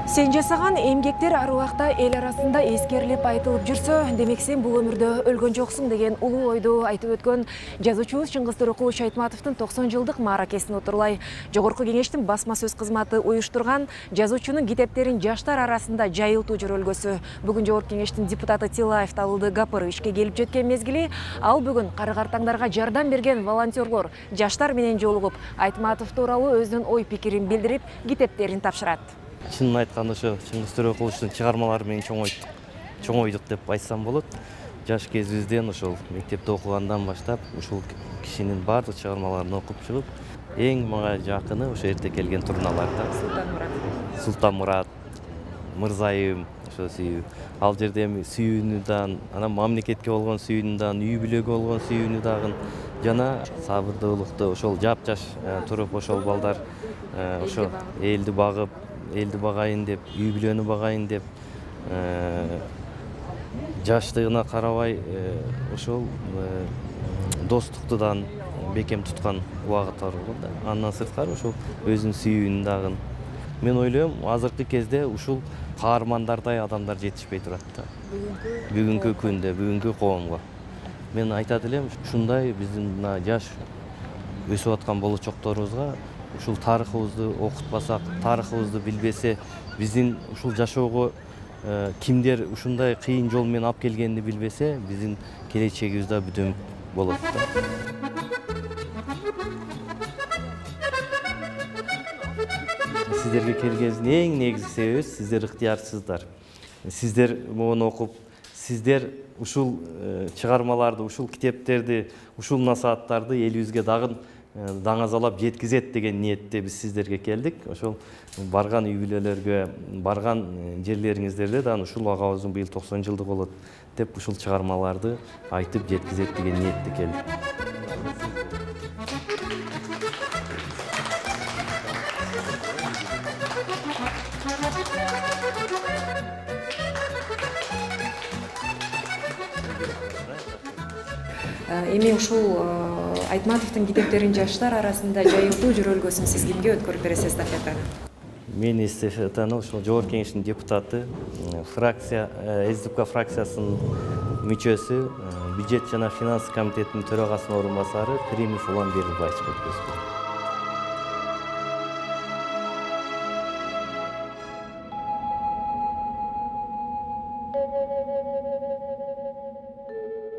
Сен жасаған эмгектер ар убакта эл арасында эскерилип айтылып жүрсө, демек сен бул өмүрдө өлгөн жоксуң деген улуу ойду айтып өткөн жазуучубуз Чыңгыз Төрөкулович Айтматовдун 90 жылдык мааракесин отурлай Жогорку Кеңештин басма сөз кызматы уюштурган жазуучунун китептерин жаштар арасында жайылтуу жөрөлгөсү. Бүгүн Жогорку Кеңештин депутаты Тилаев Талылды Гапыровичке келип жеткен мезгили, ал бүгүн карыгартаңдарга жардам берген волонтерлор жаштар менен жолугуп, Айтматов тууралуу өзүнүн ой пикирин билдирип, китептерин тапшырат. Чынын айтканда ошо Чыңгыз Төрөкуловичтун чыгармалары менен чоң ойдук деп айтсам болот. Жаш кезибизден ошол мектепте окугандан баштап ушул кишинин баардык чыгармаларын окуп чыгып, эң мага жакыны ошо эрте келген турналарда. Султанмурат, Мырзайым, ошо сүйүү. Ал жерде эми сүйүүнүдан, анан мамлекетке болгон сүйүүнүдан, үй бүлөгө болгон сүйүүнү дагы жана сабырдуулукту ошол жап-жаш туруп ошол балдар ошо элди багып, элди багайын деп, үй бүлөнү багайын деп, жаштыгына карабай ошол достуктудан бекем туткан убагыттар болгон да. Андан сырткары ошол өзүнүн сүйүүнү дагы. Мен ойлойм, азыркы кезде ушул каармандардай адамдар жетишпей турат да. Бүгүнкү күндө, бүгүнкү коомго. Мен айтат элем, ушундай биздин мына жаш өсүп аткан болочокторубузга ушул тарыхыбызды окутпасак, тарыхыбызды билбесе, биздин ушул жашоого кимдер ушундай кыйын жол менен алып келгенин билбесе, биздин келечегибиз да бүтүн болот да. Сиздерге келгенибиздин эң негизги себеби сиздер ыктыярсыздар. Сиздер муну окуп, сиздер ушул чыгармаларды, ушул китептерди, ушул насааттарды элибизге дагы даңазалап жеткизет деген ниетте биз сиздерге келдик. Ошол барган үй бүлөлөргө, барган жерлериңиздерде да ушул агабыздын быйыл 90 жылдык болот деп ушул чыгармаларды айтып жеткизет деген ниетте келдик. Эми ушул Айтматовдун китептерин жаштар арасында жайылтуу жөрөлгөсүн сиз кимге өткөрүп бересиз эстафетаны? Мен эстафетаны ушул Жогорку Кеңештин депутаты, СДПК фракциясынын мүчөсү, бюджет жана финансы комитетинин төрагасынын орун басары Кримов Улан Берилбаевичке өткөзгөн.